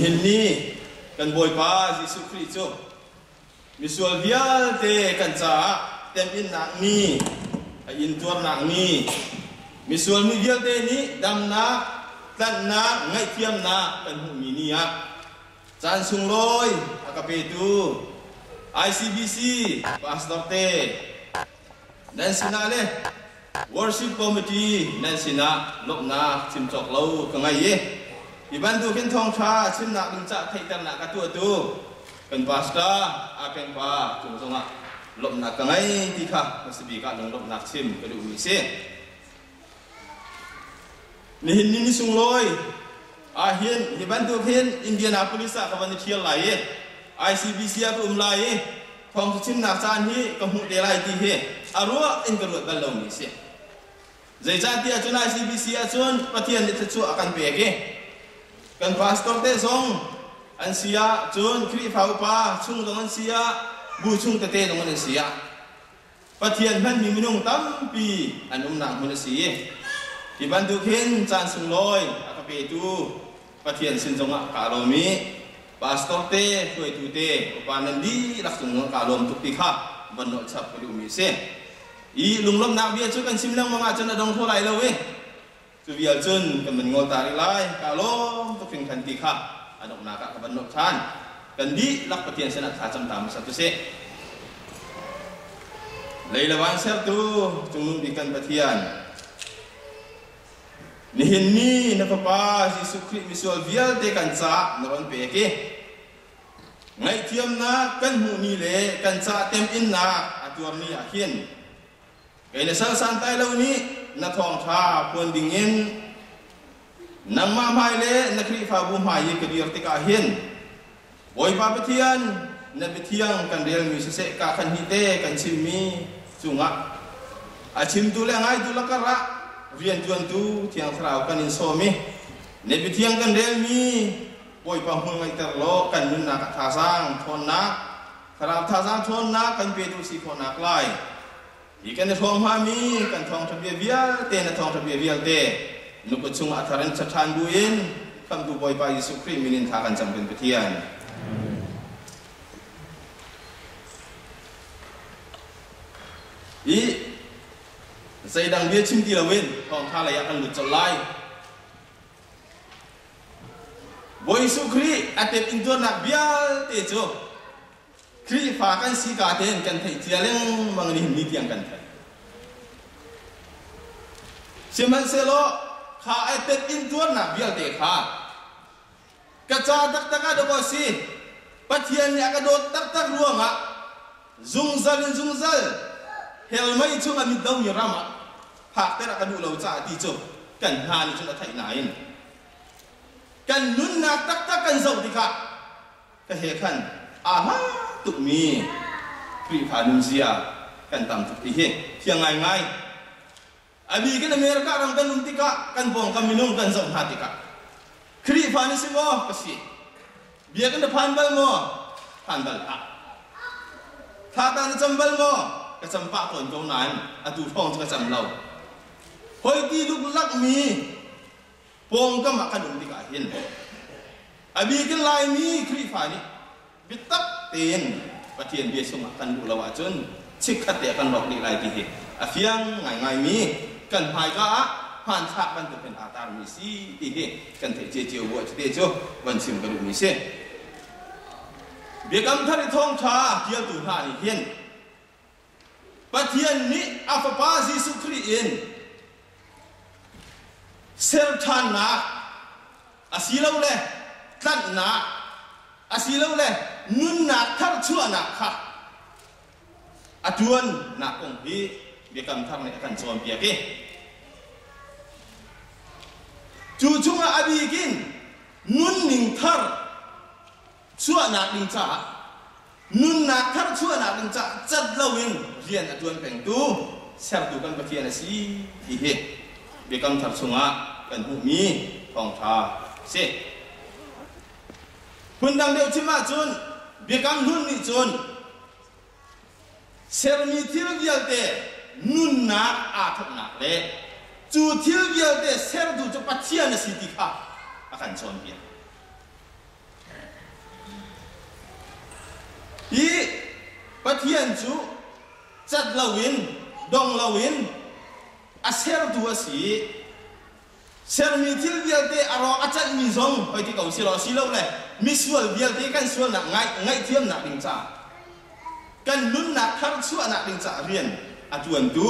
เห็นนี่กันบอยป้ายิสุคริโจมิส่วนเดียลเตกันจ้าเต็มอินหนักนี่อินตัวหนักนี่มิส่วนมีเดียลเตนี้ดำนักตันนักไงเทียมนักกันหูมีนี่อ่ะจานสุงลอยอากาเปตู ICBC พาสตอร์เตนั่นสินะเลย Worship Committee นั่นสินะลบนักชิมจอกเรากังไงยี่อีบันดูเห็นทองชาชิมนักดึงจะไทยตันนักกัตัวตูเป็นพาสตาอาเป็นพาจุงจงอ่ะลบนักกังไงที่ข้ามัสบีกาลงลบนักชิมกระดูกมีเส้นนี่เห็นนี่สุงลอยเห็นอีบันดูเห็นอินเดียนาโพลิสกับวันนี้เที่ยวไหลICBC ก็ไหลทองชิมนักจานที่กับหูเดลัยที่เฮอารัวอินกระดูกกันลงมีเส้นใจจานที่อาจารย์ ICBC อาจารย์ปฏิญาณที่จะอาการเปย์กันพาสตอร์เตซองอันเสียจนครีฟ้าอุปาชุ่งตรงอันเสียบูชุ่งเตตรงอันเสียปฏิญาณมันมีมุ่งตั้มปีอันนุ่มหนักมันเสียที่บันทึกเห็นจานสุงลอยอากาเปตูปฏิญาณสินจงะกาโลมีพาสตอร์เตช่วยตูเตอุปานันดีรักจงะกาโลมทุกปีข้าบรรโนชับกระดูมีเส้นอีลุงล้มนาเบียช่วยกันชิมเรื่องมังอาจารย์ดงเท่าไรแล้วเว้จุดเดียวจนกันมันงอตาลิไลกาลมตุฟิงทันติค่ะอันออกนักกับบันนกชันกันดีลักปฏิญาณสนับสนุนตามสตุเสเลยละวันเสาร์ตูจงนุ่งดีกันปฏิญาณนี่เห็นนี่นับป้ายิสุคริมิสุวิลเตกันจ้านรอนเปเกไงเทียมนะกันหูนี่เลยกันจ้าเต็มอินนะอัตัวนี้อาเขียนไอ้ในสังสันไตเหล่านี้นักท่องชาพวนดิ่งเงินนำมาไม่เล่นักครีฟ้าบุญหายกระดิ่งติกาเห็นบอยปาปเทียนนับเทียงกันเรียนมิสเสกาคันฮิเตกันชิมมีจุงะอาชิมตุเลงไงตุลกระเรียนจวนตุเทียงสาวกันอินโซมินับเทียงกันเรียนมีบอยปาหุ่นไงตลอกันนุนนักท่าสร้างทนนักสาวท่าสร้างทนนักกันเปตุสีทนนักไล่อีกันทองพามีกันทองทะเบียเบียเตนทองทะเบียเบียเตนุกจุงอัฐรันชัดชันดูอินคำดูบอยปายิสุคริมินินทากันจำเป็นปฏิญาณอีใส่ดังเบียชิมดีละเว้นทองท่าระยะกันหลุดจลายบอยสุคริอัตเตอินตัวนักเบียเตโจครีฟ้ากันสีกาเทนกันไทยเจียเลงมังนี่หิมนี่เทียงกันไทยเชื่อมันเสโลข้าไอเต็ดอินตัวนักเบียเตข้ากระจาดักดักดบสีปัทยันยากระโดดตักตักรวงอ่ะซุงซัลเฮลไม่ชุ่มมิดดาวอยู่รามาหากแต่ละกันดูเราจะดีจบกันหานี่จนไทยนายกันนุนนักตักตักกันเจ้าดีค่ะก็เฮขันอาฮะตุกมีครีพานุเซียกันตามทุกที่เที่ยงง่ายอาบีกันอเมริการังกันนุ่มติกะกันบองกันมินุ่งกันส่งหาติกะครีพานุสิโมก็สิเบียกันเดพันบัลโมพันบัลอะถ้าการจำบัลโมก็จำปะคนตรงนั้นอดูท้องจะจำเราหอยตีลูกลักมีปองก็มากันนุ่มติกะเห็นอาบีกันลายมีครีพานิบิตักเตียนปฏิญาณเบียสมักันดูละว่าจนชิคขัดเตะกันหลอกดีไรที่เหตุอาเฟียงง่ายมีกันภายก็ผ่านฉากมันจะเป็นอาตารมีสีที่เหตุกันเทเจียวบัวเตโจวันชิมกันดูมีเสเบียกำทาริทองชาเที่ยวตุหานี่เห็นปฏิญาณนี้อาฟปาซิสุครีอินเซลทานนาอาศิลาเลตันนาอาศิลาเลนุนนักทัดชั่วนักค่ะอาจวนนักองค์เบียกำทางในการสอนเบียกจู่ช่วงอาบีกินนุนนิงทัดชั่วนักลิงจ่านุนนักทัดชั่วนักลิงจ่าจัดละวินเรียนอาจวนแผงตู้เสิร์ฟดูกันปฏิญาณสีที่เหตุเบียกำทัดช่วงกันหูมีทองชาเสคุณดังเดียวที่มาจนเบียกำนุนนี่จนเซรมีที่เรียลเตนุนนักอาทักนักเล่จูที่เรียลเตเซรดูจะปัจเจียนสิทธิค่ะอาการชนเบีย hi pathian chu chat lawin dong lawin aser tu asi ser mi thil bialte aro achat mi zong hoi ti kau silo silo le misual bialte kan sual nak ngai thiam nak ding cha kan nun nak thar chu nak ding cha rian atuan tu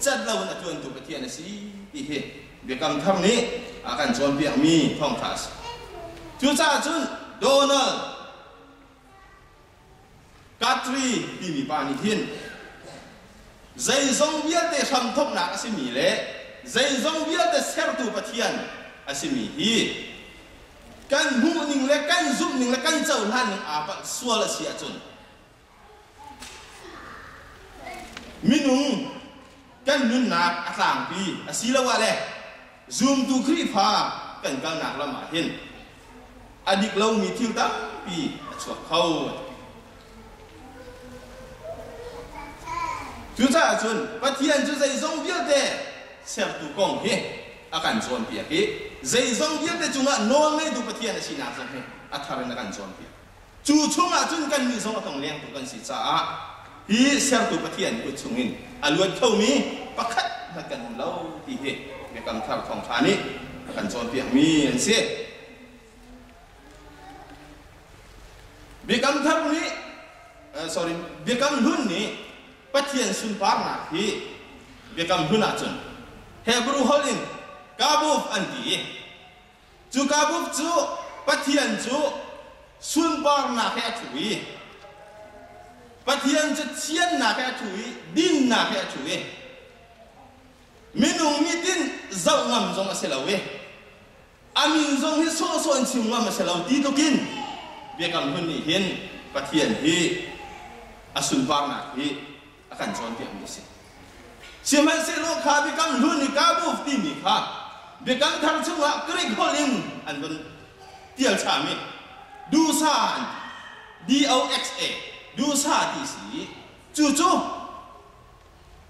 chat lawin atuan tu pathian asi hi he bekam thar ni akan chon piak mi thong khas chu cha chun Donald Katri di mi pa ni thin zai zong bialte sam thok nak asi mi le zai zong bialte ser tu pathian asi mi hi kan hu ning le kan zum ning le kan chau han ning apa sual sia chun minung kan nun nak atlang pi asila wa le zoom tu khri pha kan kal nak lama hin adik lau mi thil ta pi chuak khau chu cha chun pathian chu zai zong bialte ser tu kong he akan chon pi ki zai zong bialte chunga no ngai du pathian si na zong he atharan akan chon pi chu chunga chun kan mi zong atong leng tu kan si cha hi ser tu pathian ku chungin aluat khau mi pakhat kan lau ti he me kam thar thong thani akan chon pi mi an se bekam thar ni bekam hun ni pathian sun par na hi bekam hun a chun Hebrew holin kabuf anti chu kabuf chu pathian chu sun par na he athui pathian chu chian na he athui din na he athui minung mitin zau ngam zong aselawe amin zong hi so so an chim ngam aselaw ti to kin bekam hun ni hin pathian hi asun par na hi akan chon pi mi se siman se lo kha bekam hun ni kabuf ti mi kha bekam thar chunga krik holin an bun tial cha mi du san DOXA du sa ti si chu chu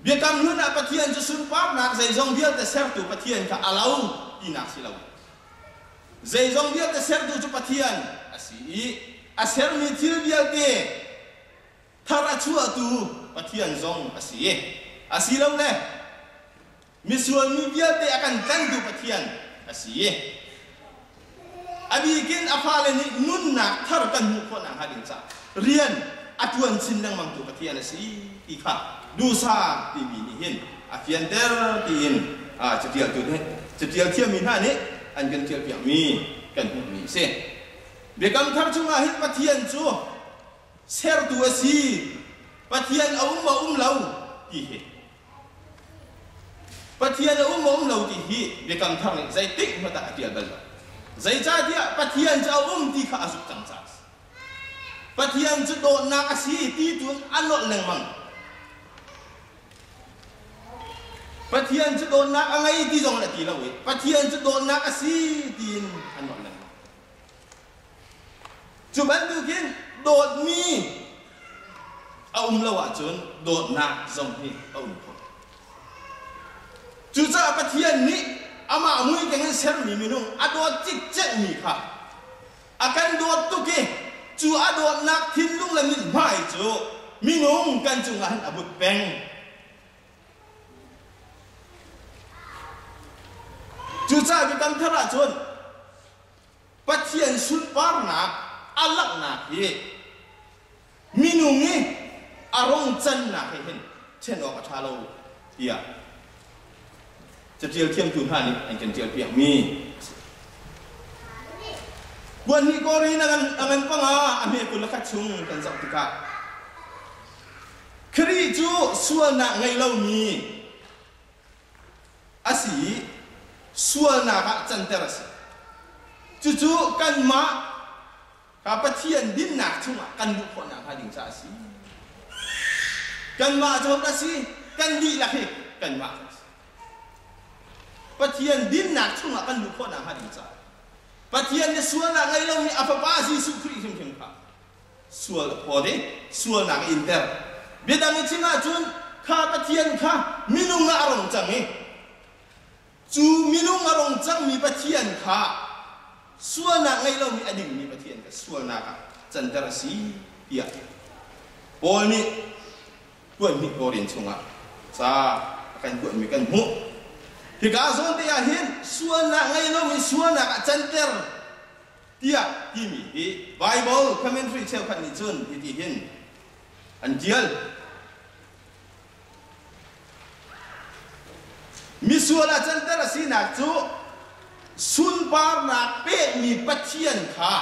bekam hun a pathian chu sun par na zai zong bial te ser tu pathian ka alau ti na si lau zai zong bial te ser tu chu pathian asi aser mi thil bial te thar a chu tu pathian zong asi lau le misual mi bial te akan kan tu pathian asi abikin afale ni nun na thar kan mu ko na hadin cha rian atuan sin nang mang tu pathian asi ti kha du sa ti mi ni hin afian ter ti in chetial tu ne chetial thiam mi na ni an kan tial piak mi kan hu mi se bekam thar chunga hin pathian chu ser tu asi pathian aum lau ti he pathian aum lau ti hi bekam thar ni zai tik mata tial dal zai cha dia pathian cha ti kha asuk chang cha pathian chu do na asi ti tun anol nang mang pathian chu do na angai ti jong la ti lawi pathian chu do na asi tin anol nang chu ban tu kin dot mi lawa chun dot na jong hi ko chu cha pathian ni ama mui keng ser mi minung adot chik chek mi kha akan dot tu ke chu adot nak thin lung la min mai chu minung kan chu ngan abut peng chu cha bi kam thara chun pathian sun par na alak na hi minung ni arong chan na he hen chen ok tha lo ya chetial thiam tu ha ni an kan tial piak mi buan ni kori na angan panga ame ku la chung kan zau tika khri chu sual na ngai lo mi asi sual na ka chan teras chu kan ma ka pathian din na chunga kan du ko na ha ding cha si kan ma jo ka si kan di la he kan ma pathian din na chunga kan du ko na ha ding cha pathian ne sual na ngai lo mi apa pa si su khri sim sim kha sual pode sual na inter bedang chinga chun kha pathian kha minung na arong chang e chu minung arong chang mi pathian kha sual na ngai lo mi ading mi pathian ka sual na ka chan tar si ya Paul ni tuan mi korin sunga sa akan tuan mi kan mu hikazon te ahin suana ngai no mi suana ka center dia timi hi Bible commentary cheu khat ni chun hi ti hin an jial mi suana center asina chu sun par nak pe mi pathian kha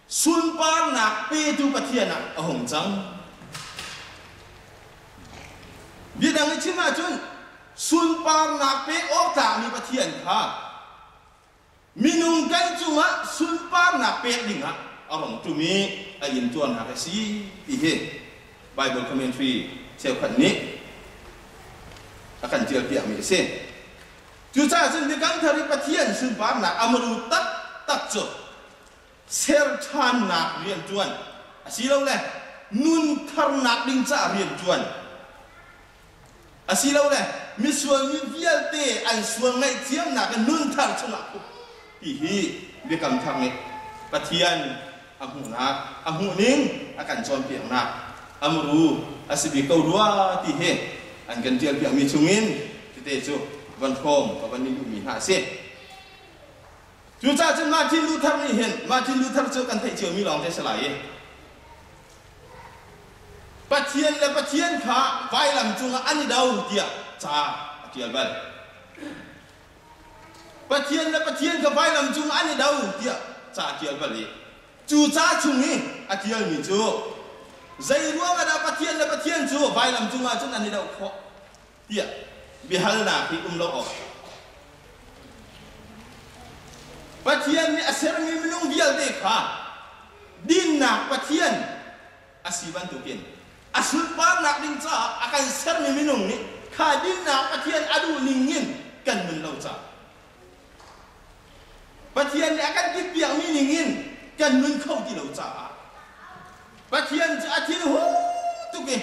sun par nak pe tu pathian nak ahong chang bidang ni chima chun sun par nak pe ok ta mi pathian kha minung kan cuma sun par nak pe dinga ahong tu mi ayin tuan ha si ti he Bible commentary cheu khat ni akan jial piak mi se chú cha chân đi cắn thari pathian sun par nak amru tak tak cho ser chan nak rian chuan asilo le nun thar nak ding cha rian chuan asilo le mi sual mi vial te an sual ngai chiam nak nun thar chunga hi hi be kam thang ni pathian amu nak amu ning akan chon piang nak amru asibi kau dua ti he an kan jial piak mi chungin ti te chuวันพรมกับวันนี้มีหาเสียจู่จ้าจนมาทินลูทาร์นี่เห็นมาทินลูทาร์เจอกันไทยเจียวมีลองได้สลายปัจเจียนและปัจเจียนขาไฟลำจุงอันนี้ดาวเดียจ้าเจียบัลปัจเจียนและปัจเจียนขาไฟลำจุงอันนี้ดาวเดียจ้าเจียบัลจู่จ้าจุงนี้อาเจียมีจู่ใจรัวกันปัจเจียนและปัจเจียนจู่ไฟลำจุงอันนี้ดาวขอเดียbihal nak di lo patian ni aser mi minung bial de kha din nak patian asiban tukin asul par nak ding cha akan ser mi minung ni kha din nak patian adu ningin kan men lo cha patian ni akan dipiang mi ningin kan nun khau di lo cha patian cha atin ho tuke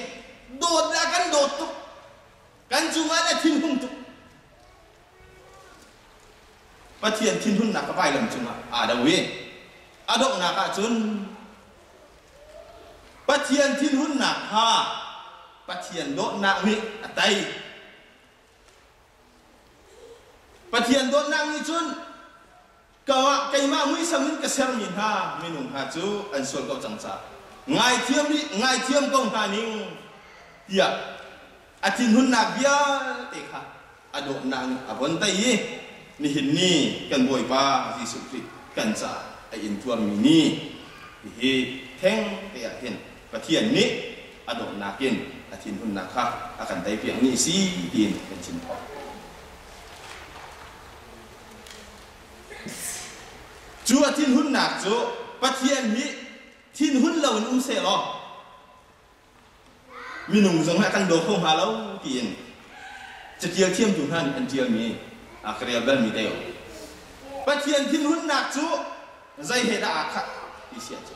dot akan dot tu kan cuma ada tin hun tu pathian tin hun nak kapai lam cuma ada we adok nak kacun pathian tin hun nak ha pathian dok nak mi atai pathian dok nak ni cun kawa kai ma mui samin keser min ha minung ha chu an sol kau changcha ngai thiam kong ta ning dia atin hun nak bia tekha adok nang abon tai ni hin ni kan boi pa Yesus Kristus kan cha ai in tuam mini hi theng te ahin pathian ni adok nakin atin hun nakha akan tai piang ni si din kan chin tho chu atin hun nak chu pathian ni tin hun lo se lo minung zong akan do không halau tiềnจะเจียเทียมจุหันอันเจียมีอาครียบมีเดียวปัจเจียนทิ้งหุ่นหนักจูใจเหตุอาฆาตที่เสียจู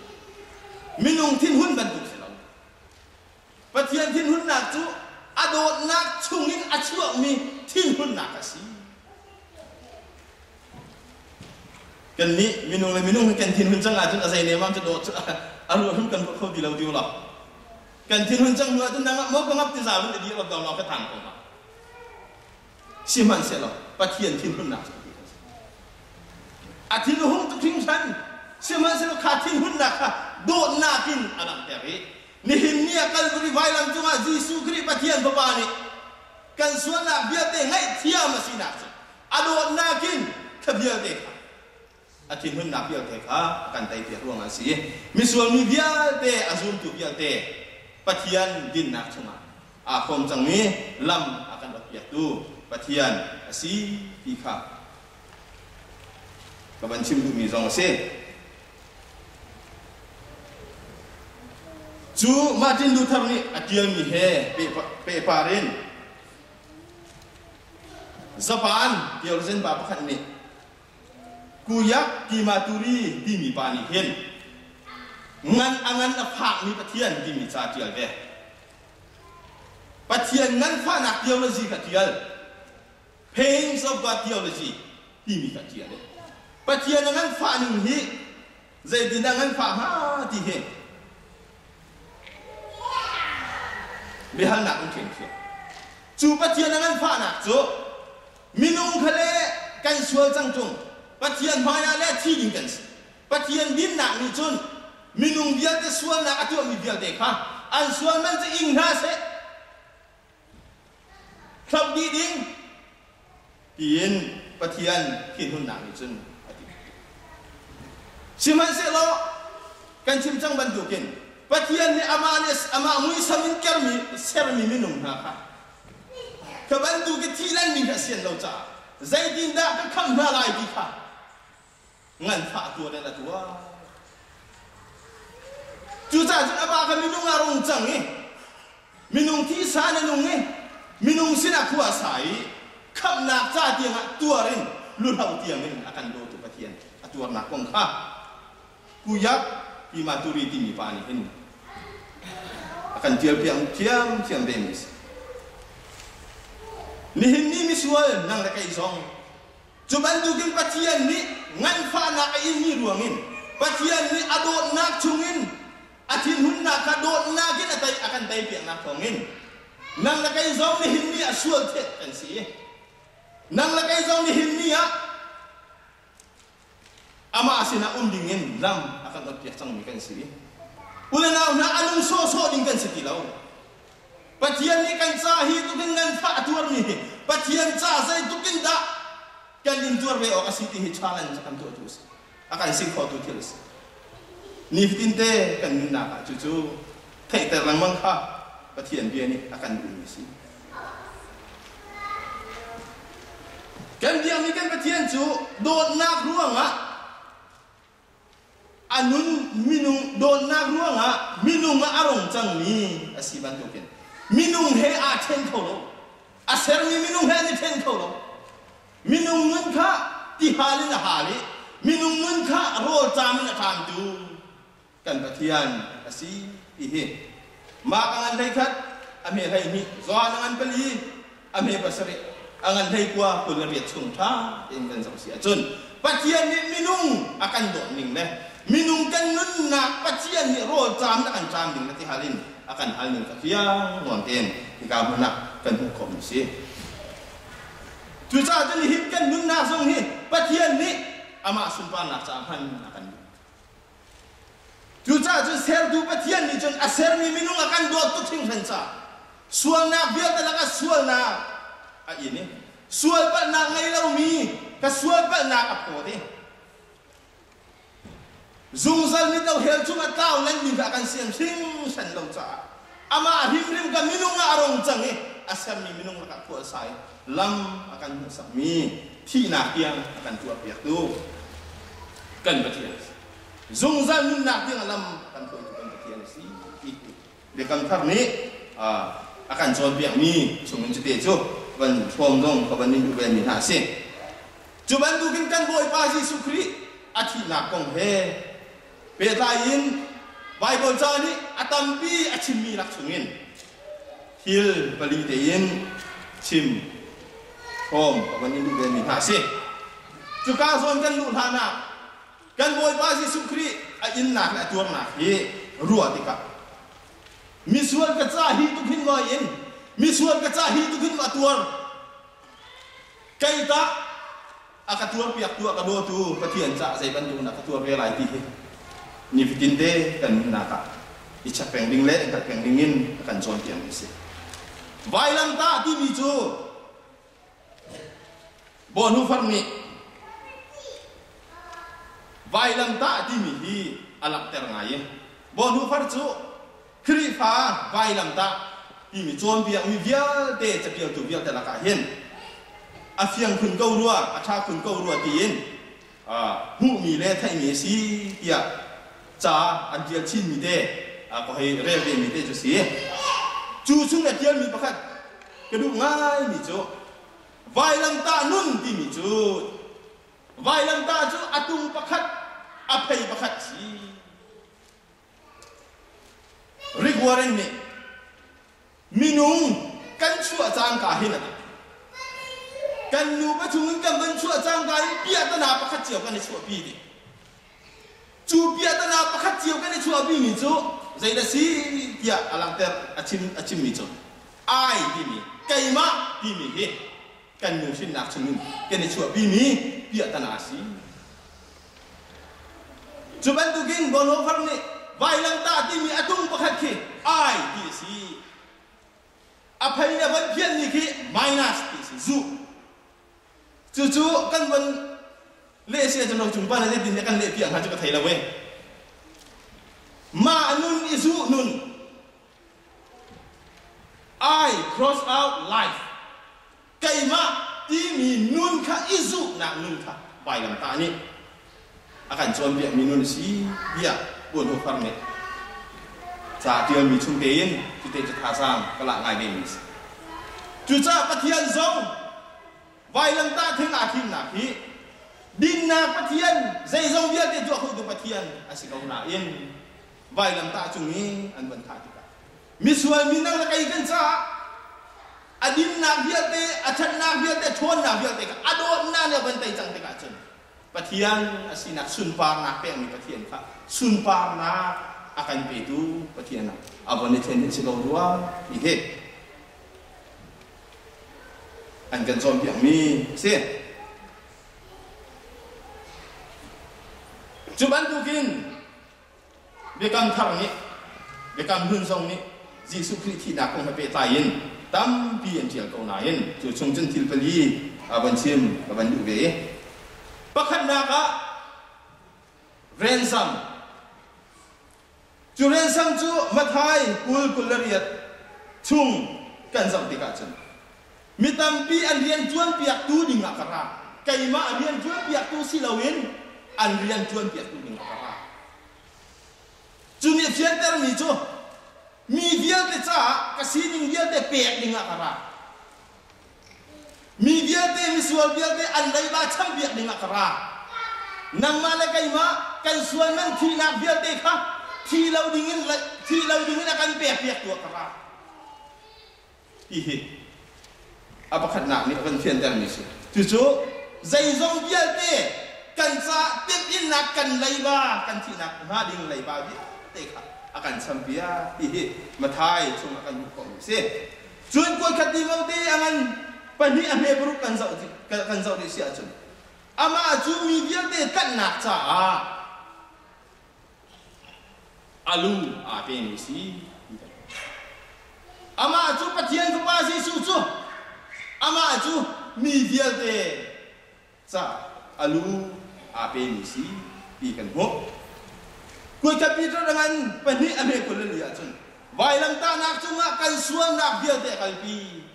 minungทิ้งหุ่นบรรทุกเสร็จแล้วปัจเจียนทิ้งหุ่นหนักจูอโดดนักชุ่งนินอาชั่วมีทิ้งหุ่นหนักสิกันนี้minungเลยminungกันทิ้งหุ่นจังอาจจะอะไรเนี่ยมันจะโดดอารมณ์กันเขาดีเราดีหรอกันทิ้งหุ่นจังหัวจนดังมอกงับที่สาวมันจะดีเราดองเราก็ทางกันมาสิมันเสร็จแล้วปัจเจียนทิ้งหุ่นหนักอาทิตย์ละหุ่นตุทิ้งฉันสิมันเสร็จแล้วขาดทิ้งหุ่นหนักโดดหน้ากินอะไรแต่เฮ้นี่หินเนี่ยกันบริวารลังจุมาจีสุคริปัจเจียนพบานี่กันส่วนหน้าเบียดเตะให้เที่ยวมาสินักอโดดหน้ากินขบเบียดเตะอาทิตย์หุ่นหนักเบียดเตะกันไตเปียกร่วงอาศัยมีส่วนมีเบียดเตะอาซุนตุเบียดเตะปัจเจียนดินหนักจุมาอาคมจังนี้ลำอาการดอกเบียดตูปัจเจียนอาศัยที่ข้ากับบัญชีดูมีจงเสจูมาจินดูทำนี่อาเจียมีเฮเปปารินสปานเดียวเส้นบาปขันนี่กูยักกีมาตุรีที่มีปานิเห็นงั้นอันอภามีปะเทียนที่มีชาเจียลเวปะเทียนงั้นฟ้านักเทียโลจีกับเจียลเพลงสอบกับเทียโลจีที่มีกับเจียลปะเทียนงั้นฟ้าหนึ่งฮีใจดินงั้นฟ้าฮาที่เฮ behal nak ungkeng kia cu patian dengan fa nak cu minung khale kan sual jangtung patian maya le thi ding kan patian bin nak ni chun minung bial te sual nak atu mi bial te kha an sual man che ing na se klab di ding pien patian kin hun nak ni chun siman se lo kan chim chang ban du kin patian ni amanes ama mui samin kermi sermi minung ha kha ka ban du ke tilan min ka sian lo cha zaidin da ka kham na lai di kha ngan fa tu da tua chu cha chu aba ka minung arong chang ni minung thi sa na nung ni minung sina khua sai kham na cha tiang tua rin lu hau tiang ni akan do tu patian atua na kong kha kuyak di maturi ti mi pani hin akan tiang tiang bemis ni hin ni misual nang la kai song cuban dugin patian ni ngan fa na kai ni ruangin patian ni adot nak chungin atin hun na ka dot na gin atai akan tai piang na khongin nang la kai song ni hin ni asual the kan si nang la kai song ni hin ni ya ama asina undingin lam akan terpiak sang mi kan si ulan na alung so ding kan setilau patian ni kan sahi tu dengan fa tuar ni patian sa sai tu kin da kan din tuar be o asiti hi challenge kan tu terus akan sing kho tu terus ni tinte kan na ka cucu thai ter lang mang kha patian dia ni akan misi kan dia ni kan patian cu do nak ruang anun minung do nak ruang minung arong chang ni asiban tu kin minung he a ten kholo aser mi minung he ni ten kholo minung nun kha ti halin hali minung nun kha ro cham na tham tu kan patian asi ihe ma kangan dai khat ame hai ni zwa nangan pali ame basare angan dai kwa pul riat chung tha in kan saksi achun patian ni minung akan do ning le minung kan nun na patian ni ro cham na kan cham ding na ti halin akan hal ning kafiang ngonten ika mana kan hukum si tu sa jadi hit kan nun na song ni patian ni ama sumpan nak chaman akan tu sa tu ser tu patian ni jon aser ni minung akan do tu thing san sa sual na biar talaga sual na ini sual pa na ngai lau mi ka sual pa na apo de zungzal ni tau hel chung atau lan ni akan siam sing san lo cha ama himrim ka minung arong chang asam ni minung ka ku sai lam akan sami thi na tiang akan tua piak tu kan patian zungzal ni na tiang lam akan tu kan patian si de kam thar ni akan chon piak ni chung ni te chu ban thom dong ka ban ni du ben ni ha se chu ban du kin kan boy pa ji sukri athi na kong he Betain Bible jani atampi achimi lak chungin hil bali dein chim hom kawan ini ben mi hasi juga son kan lu hana kan boy pasi sukri a inna na tuar na hi ruwa tika misual ka chahi tu khin wa in misual ka chahi tu khin wa tuar kaita akatuar piak tu akado tu patian cha sai ban tu na katuar re lai ti ni fitinde kan naka icha pengding le kan pengdingin akan chon tiang isi vailam ta ti mi chu bonu farni vailam ta ti mi hi alak ter ngai bonu far chu khri pha vailam ta ti mi chon biang mi vial te cha pial tu vial te la ka hen afiang khun go ruwa atha khun go ruwa tin hu mi le thai mi si ya cha an dia chin mi de ko he re re mi de ju si chu chung na tial mi pakhat ke du ngai mi chu vai lam ta nun ti mi chu vai lam ta chu atung pakhat aphai pakhat si rigwaren ni minung kan chu achang ka hin ati kan nu ba chung kan ban chu achang ka pia ta na pakhat chiao kan ni chu pi di chu pia ta na pakhat chiao kan ni chu pi mi chu zai da si dia alang ter achim mi chu ai bimi kaima bimi he kan nusin nak cunun kan chua bimi pia tanasi cuban tugin bono farne vai lang ta timi atung pakhat ki ai ti si aphai na ban phian ni ki minus ti si zu chu kan ban le sia jano chumpa na din kan le piang ha chu ka thai la we ma nun izu nun I cross out life kaima timi nun kha izu na nun kha vai lang ta ni akan cuan biak minun si biak buat hufar ne ca dia mi chung tein kita cakap sang kelak ngai demis cuca patian zong vai lang ta thing akhim na hi din na patian zai zong biak te juak hu patian asikau na in vai lang ta chung ni an ban tha tika miswal minang la kai kan ca adin na biak te achat na biak te thon na biak te ado na ne ban tai chang te ka chen patian asinak sunpar nak peng mi patian kha sunpar na akan pedu patian na abone ten si lo ruang ike an kan som piang mi se cuban tukin bekam thar ni bekam hun song ni Jesu Christ nak kong pe tayin tam pian tial ko nain chu chung chen til pali aban sim aban du ve pakhat na ka ransom chu ransom chu mathai kul lariat chung kan zam tika chen mitam pi an rian chuan piak tu ding akara kaima an rian chuan piak tu silawin an rian chuan piak tu ding akara chu ni fian ter mi chu mi vial te cha ka sining vial te pek ding akara mi vial te misual vial te an lai ba cham biak ding akara nang mala kai ma kan suan man thi nak vial te kha thi lau dingin akan pek tu akara ihi apa khat nak ni kan fian ter mi su chu zai zong vial te kan sa tip in nak kan lai ba kan thi nak ha ding lai ba te kha akan sampia ihi mathai chung akan ko se chuan ko khati mau te angan pani ame bru kan zau di sia chun ama chu mi dia te kan nak cha alu pe ni si ama chu pathian ko pa si su chu ama chu mi dia te cha alu pe ni si pi kan ho ko kapitra dengan pani ame ko le ya chun vai lang ta nak chunga kan suan nak dia te kalpi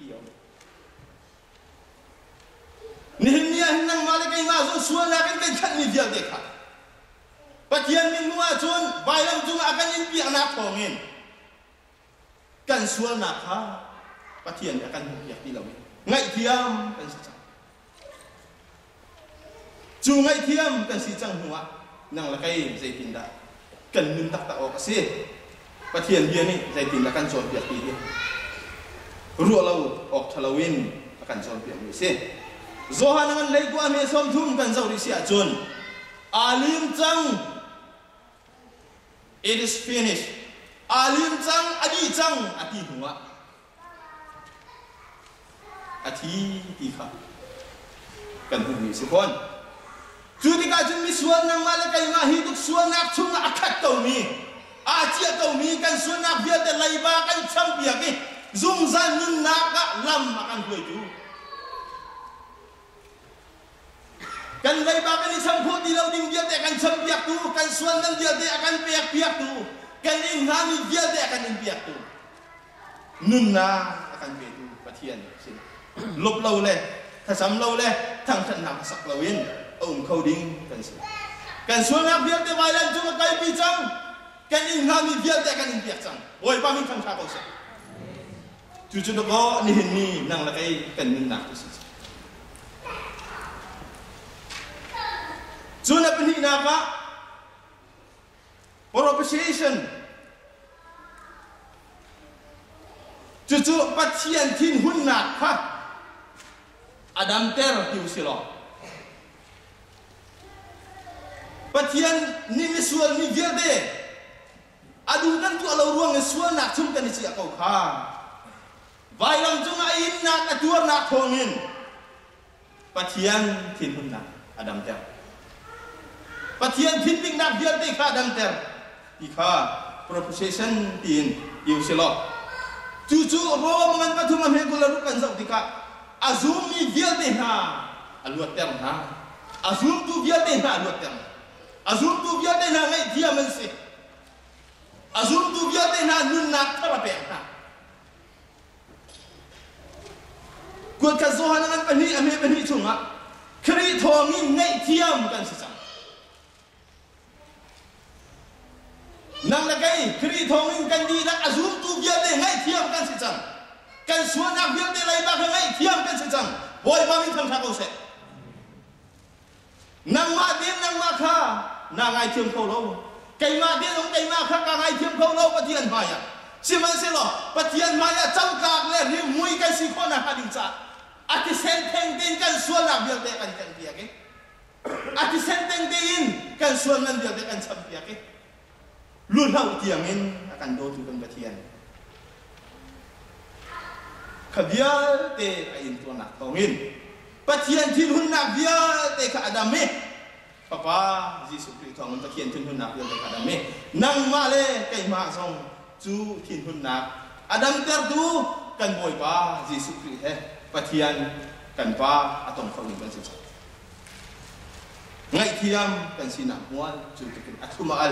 Nihnya hinang malikai masuk suan akan kencan ni dia dekha. Patian min mua chun bailam chung akan impi anak thongin. Kan suan nak ha patian akan impi dilawi. Ngai thiam kan sicang. Chu ngai thiam kan sicang hua nang lakai zai tinda. Kan min tak o kasih. Patian dia ni zai tinda kan chon piak dia. Ruo lau ok thalawin akan chon piak ni se. Zohan dengan lei gua me som thum kan zau ri sia chun alim chang it is finished alim chang adi chang ati huwa ati tikha kan hu ni se kon chu ti ka chun mi suan nang malakai ma hi duk suan nak chung akhat to mi a chia to mi kan suan nak bia te lai ba kan cham bia ki zum zan nun na ka lam akan hoi tu kan lai ba kan isang pho dilaw ding dia te kan cham piak tu kan suan nan dia te akan piak tu kan in ngami dia te akan in piak tu nun na akan pe tu pathian sin lop lau le tha sam lau le thang than nak sak lawin khau ding kan suan nak dia te wailan chung kai pi chang kan in ngami dia te akan in piak chang oi pa min thang tha ko sa chu chu do ko ni hin ni nang la kai kan min nak tu Zuna penina ka propitiation cucu patian tin hun nak ka adam ter tiu silo patian ni misual ni gerde adun kan tu alau ruang misual nak cum kan isi akau ka Vailam junga in nak atur nak thongin Pathian thin hun nak Adam ter Pathian thin ting nak biar te kha Adam ter Ikha proposition tin Yusilo Cucu ro mangan pathum amhe kularukan zau tika Azum ni biar te ha Aluat ter ha Azum tu biar te ha aluat ter Azum tu biar te ha ngai dia mense Azum tu biar te ha nun nak tharape ha Kuat kazohan dengan pani ame pani cunga keri thongin ngai thiam kan sisang nang lagai keri thongin kan di nak azum tu biar de ngai thiam kan sisang kan suan nak biar de lai ba ngai thiam kan sisang boy mami thang thang se nang ma dem nang ma kha na ngai thiam kho lo kai ma dem long kai ma kha ka ngai thiam kho lo pathian maya siman se lo pathian maya cham kak le ri mui kai si kho na hading cha Ati senteng din kan suan nak biar dia kan champion ke? Ati senteng din kan suan nak biar dia kan champion ke? Lulau tiangin akan do tu kan Pathian. Kabiar te ain tu nak tongin. Pathian tin nak biar te ka adame. Papa Yesus Kristus tongin Pathian tin nak biar te ka adame. Nang male kai ma song tu tin nak. Adam ter tu kan boy pa Yesus Kristus Pathian kan pa atong khawin kan sisa ngai thiam kan sina mual chu tekin athumaal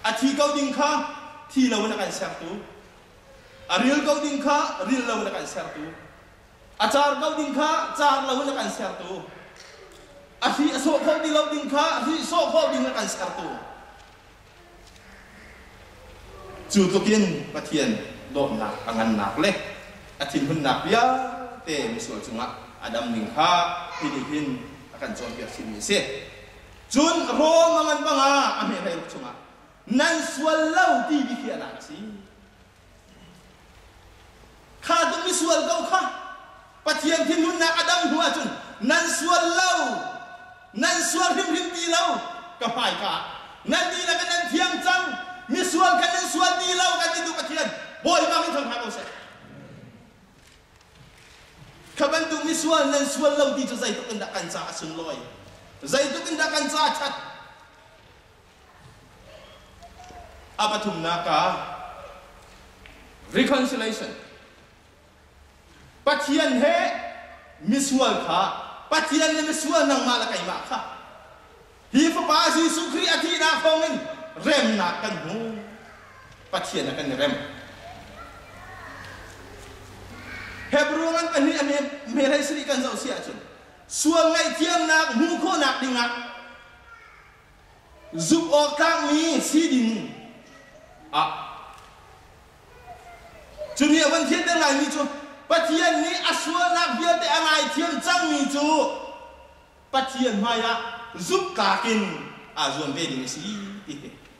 athi kau ding kha thi law na kan sak tu aril kau ding kha ril law na kan sak tu achar kau ding kha char law na kan sak tu athi so kau di law ding kha athi so kau ding na kan sak tu chu tekin Pathian do na angan nak le Atin hun nak biar te misul cunga Adam ningha hinihin akan jon biar sini se jun ro mangan banga ame rai cunga nan swallau ti bi kia nak si kha tu misual kau kha Pathian tin hun nak Adam hua jun nan swal him ti lau ka pai ka nan di la kan thiam chang misual kan nan swal ti lau kan tu Pathian boy ma min thang ha ko se Kabantu miswal nan swal law dito zai tu kendakan sa asun loy. Zai tu kendakan sa chat. Apatum naka reconciliation. Pathian he miswal kha. Pathian ne miswal nang malakai ma kha. Hi fa pa si sukri ati na khongin rem na kan hu. Pathian akan rem. Hebrongan kan ni ame merai sri kan zau sia chun suang ngai thiam nak mu kho nak dingak zup okang ni si ding a chuni awan thian tang ngai ni chu Pathian ni aswa nak biar te angai thiam chang ni chu Pathian maya zup kakin a zuam ve ding si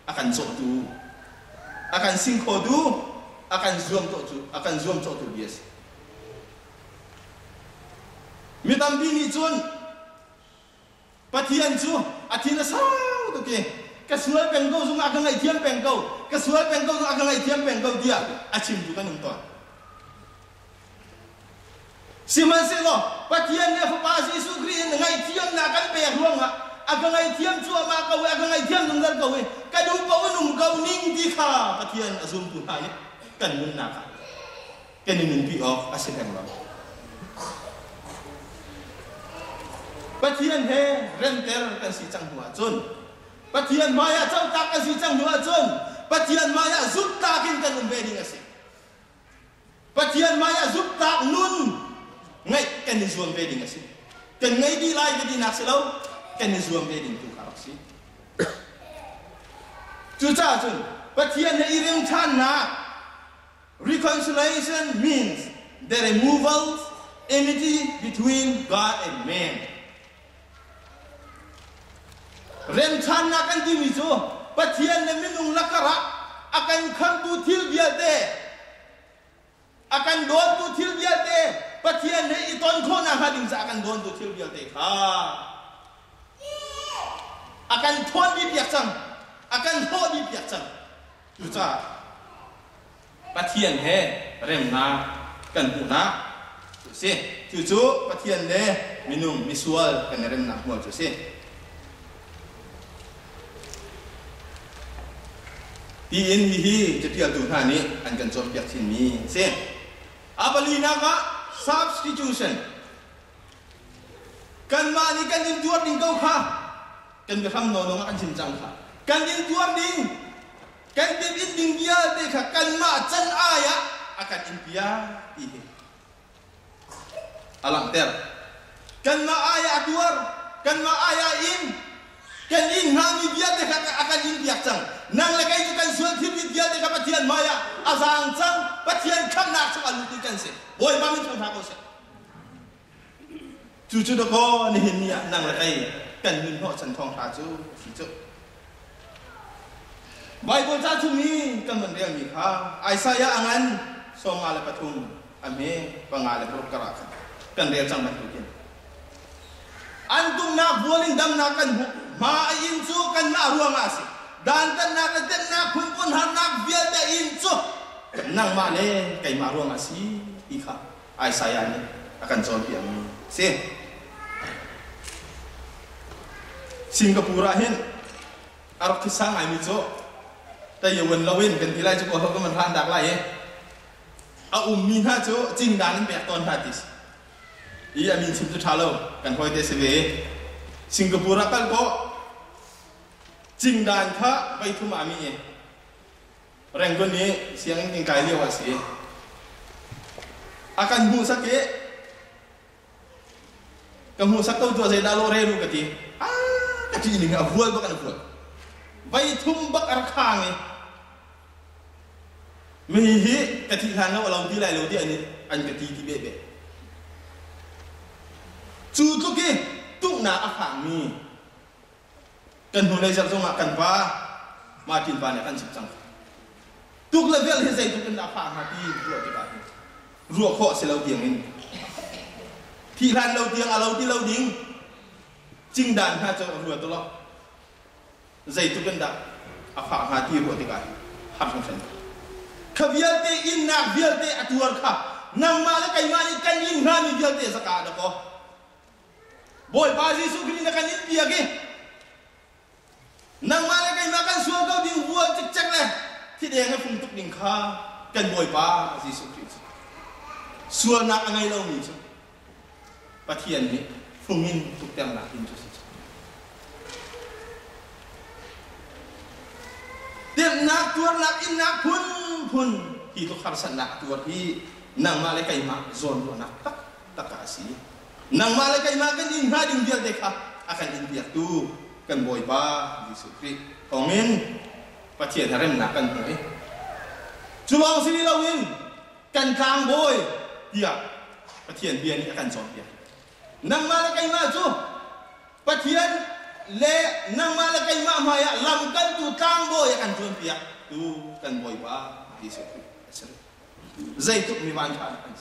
akan so tu akan singkho tu akan zuam to tu bias Mitam bini chun Pathian chu athina sau tu ke kasual pengkau zung agang ai thiam pengkau kasual pengkau zung agang ai thiam pengkau dia achim tu kan unto siman se lo Pathian ne fa pa si su kri ngai thiam na kan pe ruang agang ai thiam chu ma kau agang ai thiam zung dar kau ka du pa unum kau ning di kha Pathian azum tu ha kan mun na ka kan ning pi of asin em lo Pathian he renter kan si chang hua chun Pathian maya chau tak kan si chang hua chun Pathian maya zup takin kan umbe ding asi Pathian maya zup tak nun ngai kan ni zuam be ding asi kan ngai di lai ke di nak selau kan ni zuam be ding tu ka si chu cha chun Pathian he iring chan na reconciliation means the removal enmity between God and man Rem chan na kan di mizo Pathian ne minung lakara akan kham tu thil bial te akan don tu thil bial te Pathian ne iton kho na hading sa akan don tu thil bial te kha akan thon di piak chang akan ho di piak chang tu cha Pathian he rem na kan huna tu si cucu pathian le minum misual kan rem nak mo tu si ti in hi jadi tu ha ni an kan jom piak sin mi si abalina ka substitution kan ma ni kan din tuat ding kau kha kan be kham no no kan sim chang kha kan din tuat ding kan din ding dia de kha kan ma chan aya akan impia ihe alam ter kan ma aya tuar kan ma aya in kan in hami dia de kha akan impia chang nang lagai tu kan suat him dia de kha pathian maya azang chang pathian kham na chang alu tu kan se boy ma min thang tha ko se cucu dah kau ni ni nang lagai kan min ho chan thong tha chu chu Bible cha chu mi kan man riam mi kha Isaiah angan somale pathum ame pangale pro kara kan riam chang man tu kin antum na bolin dam na kan ma in chu kan na ruang asi dan kan na kan na kun pun har na bial da in chu nang ma le kai ma ruang asi ikha Isaiah ni akan chon piang si Singapura hin arok kisang ai mi cho ta yewen lawin kan tilai chu ko ho man ran dak lai a mi ha cho jing dan be ton hatis I amin sim tu thalo kan hoi te se ve Singapura kan ko jing dan kha bai thu ma mi reng kon ni siang king kai liao si akan hu sake kamu sakau tu saya dalu reru kati kati ini nggak buat bukan buat bayi tumbak arkang ni mehihi kati hana walau di lalu di ani an kati di bebe cutu ke tuk na akang ni kan mulai jatuh makan pa makin banyak kan ciptang tuk level hezai tuk kan akang hati dua tiga ruak kok selau tiang iniที่ร้านเราเตียงเราที่เราดิ้งจริงด่านถ้าจะรัวตัวเราใจตุกันดักอาฝากหาที่รัวที่กันหักของฉันขบเยลเตอินนักเยลเตอตัวร์ค่ะนำมาแล้วไก่มานี่กันยิงรามีเยลเตสกัดก็บอยปาซิสุกนี่นักนิดเดียวกันนำมาแล้วไก่มากันสวนเขาดิ้งวัวจักเลยที่เดียงให้ฟุ้งตุกดิ้งข้ากันบอยปาซิสุกนี่สวนนักอะไรเรามีใช่ปะเทียนนี่ฟุ้งอินทุกเต็มหนักอินทุกสิ่งเต็มหนักตัวหนักอินหนักพุนที่ทุกขารสันหนักตัวที่นางมาเลยไก่มาโซนตัวหนักตักกาสีนางมาเลยไก่มากันอินหาดิ่งเดียวเด็กค่ะakanอินเดียตูกันบ่อยบ้าดิสุคริของอินปะเทียนหาเรื่องหนักกันเลยจุลองสิเราอินกันกลางบ่อยเดียปะเทียนเบียนี่akanโซนเดียnang malakay ma chu pathian le nang malakay ma maya lam kan tu tang boy kan chun pia tu kan boy ba di se zai tu mi wan tha kan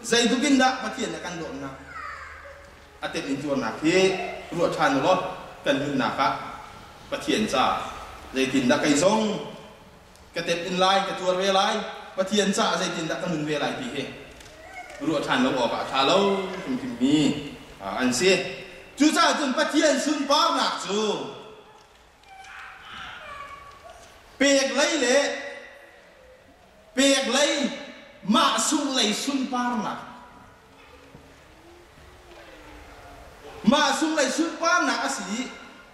zai tu kinda pathian kan do na atet in tu na ke ru than lo kan hun na ka pathian cha zai tin da kai zong ka tet in lai ka tur ve lai pathian cha zai tin da kan hun ve lai ti he ruột than nó bỏ cả thà lâu không kịp mi anh xe chú cha chúng bắt thiên xuân bao nạc chú bẹt lấy mà sung lấy xuân bao nạc mà sung lấy xuân bao nạc á sĩ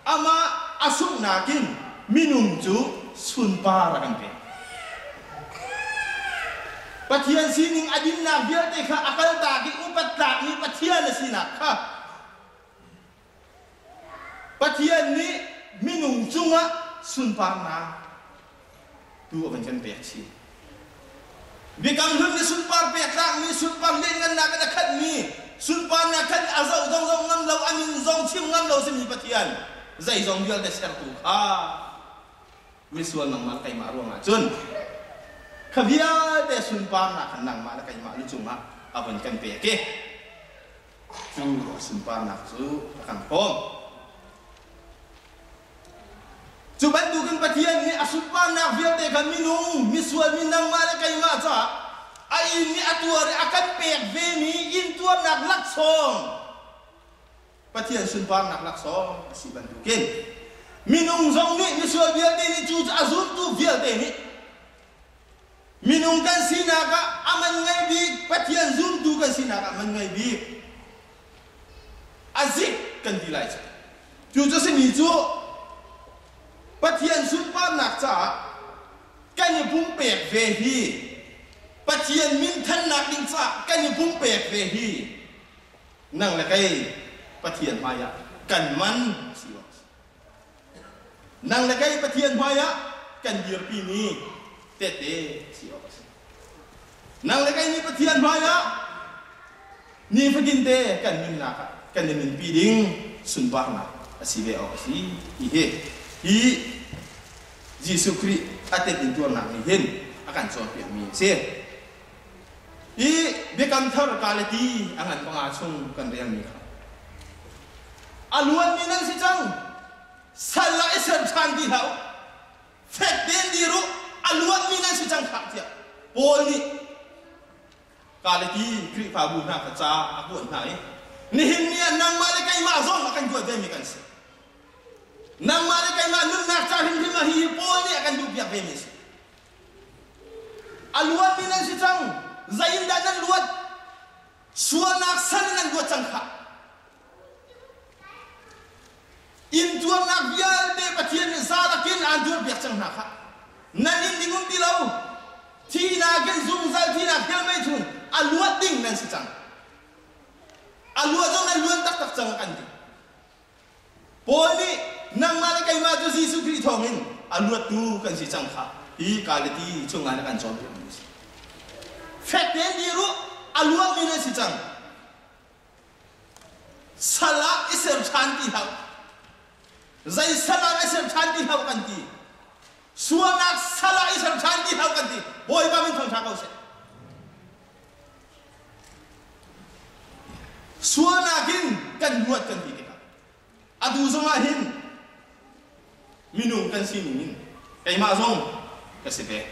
ama asung nakin minum chú xuân bao ra kan pe Pathian sining adin na biar teka akal taki upat tak ni pathian na sinak ha. Pathian ni minung cunga sunpar na tu akan jan pek si. Bikang hun ni sunpar pek tak ni sunpar lengan na kada kat ni sunpar na kan azau zong ngam lau amin zong chim ngam lau sim ni pathian. Zai zong biar deser tu ha. Miswal nang mal kai maru ngacun. Khabia de sunpar na kanang ma la kai ma lu chunga aban kan pe ke chu sunpar na chu akan pom chu ban du kan pathian ni asunpar na via de kan minung miswal minang ma la kai ma cha ini atuari akan pek veni intuan nak laksong patian sunpar nak laksong si bantukin minung zong ni misal biar ni cuci azun tu biar ni minung kan sinaga aman ngai bi patian zum tu kan sinaga aman ngai bi azik kan dilai cuci sini tu patian sunpar nak ca kan ni pun pek vehi patian min than nak ding ca kan ni pun pek vehi nang la kai patian maya kan man siwa nang la kai patian maya kan dir pini tete siwa nang la kai ni patian maya ni paginte kan min naka kan min piding sunbarna asibe o si ihe i Yesus Kristus atet intuan nak ni hen akan sopi mi se i bekam thar kalati angan pangasung kan riang ni aluan minan si chang sala isar chanti hau fek den diru aluan minan si chang khak tia pol ni kalati kri pa bu na kaca aku nai ni hin ni nang male kai ma zong akan jual demi kan si nang male kai ma nun nak cha hin ma hi pol ni akan du biak demi si aluan minan si chang zain dan luat suanak sanan dua changkha intuan nak biar de patian zalakin andur biak changha kha nanin dingum dilau tina gen zum zal tina kelmai thun aluat ding nan si chang aluat jong nan luan tak tak chang kan di poli nang malakai ma tu Yesus Kristus thongin aluat tu kan si changkha hi kalati chungan kan chom Fakten diru aluat mina si chang salah isem chanti hau zai salah isem chanti hau kanti suanak salah isem chanti hau kanti boy ba min thong thakau se suanakin kan buat kanti kita adu zongahin minum kan sinin kai ma zong kasipe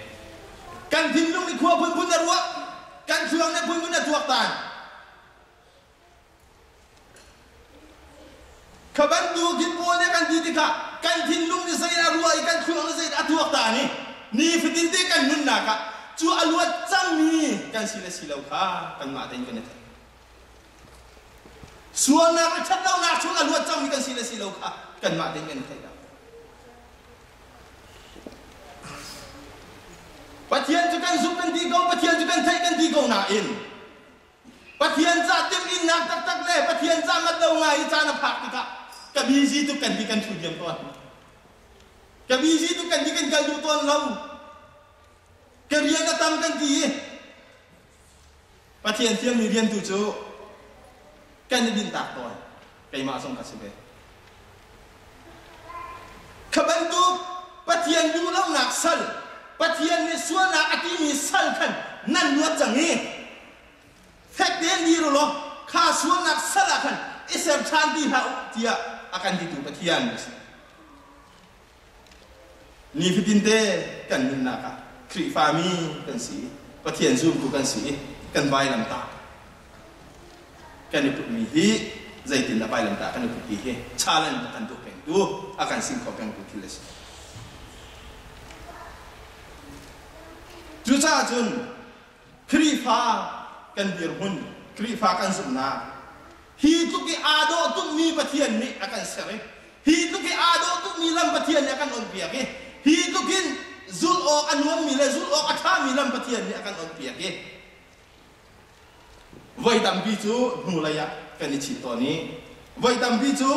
kan tinlung ikwa pun pun darwa kan suang na pun pun na tuak tan kabandu gin po ne kan didika kan tinlung ni sai arwa ikan suang na sai atuak tan ni fitinte kan nun na ka chu aluat chang ni kan sila silau ka kan ma ten kan ta suang na chat dau na chu aluat chang ni kan sila silau ka kan ma ten kan ta Patian juga zukan digau, patian juga thaikan digau na in. Patian zatim in nak tak tak le, patian zamat daw ngai cana pak kita. Kabisi tu kan dikan sudiam tuan. Kabisi tu kan dikan galdu tuan lau. Kerja katam kan ti. Patian tiang mirian tu jo. Kan dintak tuan. Kai masong kasibe. Kabantu patian dulang naksal. Patian ni suana ati misalkan nan luat jangi fakten diru lo kha suana salakan isem chanti hau dia akan ditu patian ni fitinte kan minaka kri fami kan si patian zum tu kan si kan bai lam ta kan ni mi hi zaitin la bai lam ta kan ni hi challenge kan tu peng tu akan sing ko peng tu kiles Juta jun krifa kan dirhun krifa kan sumna hitu ki ado tu mi patian ni akan sere hitu ki ado tu mi lam patian ni akan on piake hitu kin zul o anwam mi le zul o atha mi lam patian ni akan on piake voi tampi chu mulaya kan ni chito ni voi tampi chu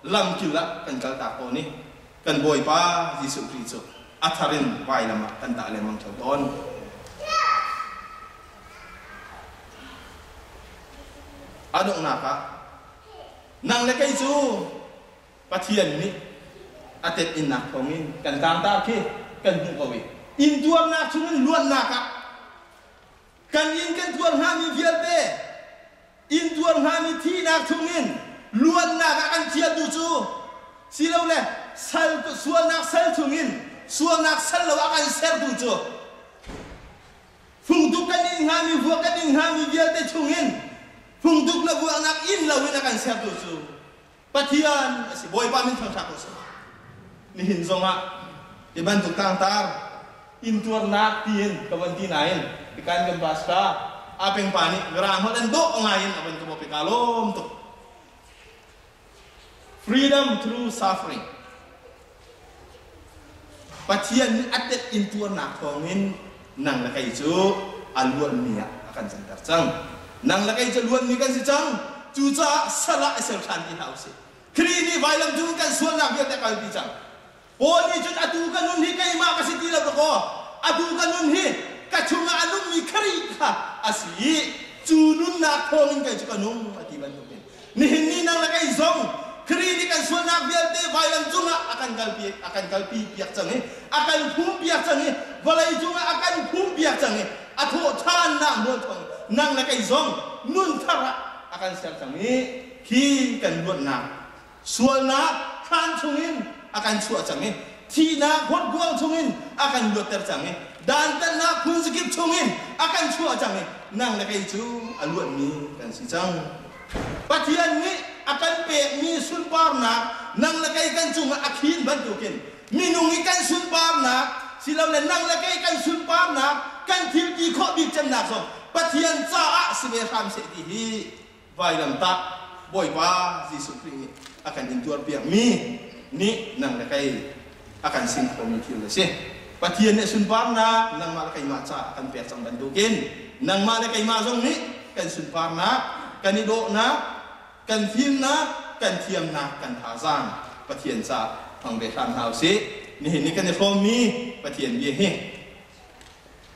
lam kila kan kal ta ko ni kan boy pa Yesus Kristus atharin vai lama kan ta le mang chon adong naka nang le kai chu pathian ni atet in nak thongin kan tang ta ki kan hu kawi in tuam na chun luan naka kan in kan tuam ha mi vialte in tuam ha mi thi nak thungin luan naka kan chia du chu silau le sal tu suan nak sal thungin suam nak sal lo akan ser tu chu phung tu kan in ha mi vuak kan ing ha mi bial te chungin phungduk la vuak nak in la win akan siap tu su patian si boy pa min thang thak su ni hin zonga di bantu tang tar in tuar nak tin kawan tinain ikan kan basta apeng panik gerang hodan do ngain aban tu bopi kalom tu freedom through suffering patian atet in tuar nak thongin nang lakai chu aluan mia akan santar chang nang lakai chu luan mi kan si chang chu cha sala sel khan ti hause khri ni vailam jung kan suan nak biat ka pi chang poni chu atu kan nun hi kai ma ka si ti la ko atu kan nun hi ka chunga anum mi khri kha asi chu nun nak thongin kai chu kanung ati ban tu ni hin ni nang lakai zong khri ni kan suan nak biat te vailam jung akan kalpi piak chang akan phum piak chang balai jung akan phum piak chang atho than na mo thong nang la kai zong nun thara akan siap chang ki kan luat na sual na khan chungin akan chua chang thi na khot guang chungin akan luat ter chang dan tan na khun sikip chungin akan chua chang nang la kai chu aluat mi kan si chang patian ni akan pe mi sun par na nang la kai kan chung akhin ban tu kin minung ikan sun par na silau le nang la kai kan sun par na kan thil ti kho bi chem na so patian cha a sibe kham se ti hi vai lam ta boy pa jisu kri akan intuar piak mi ni nang la kai akan sing ko mi thil se patian ne sun par na nang ma la kai ma cha akan pe chang ban tu kin nang ma la kai ma jong ni kan sun par na kan ni do na kan thim na kan thiam na kan tha zang patian cha phang be khan hau se ni ni kan ni khom mi patian ye he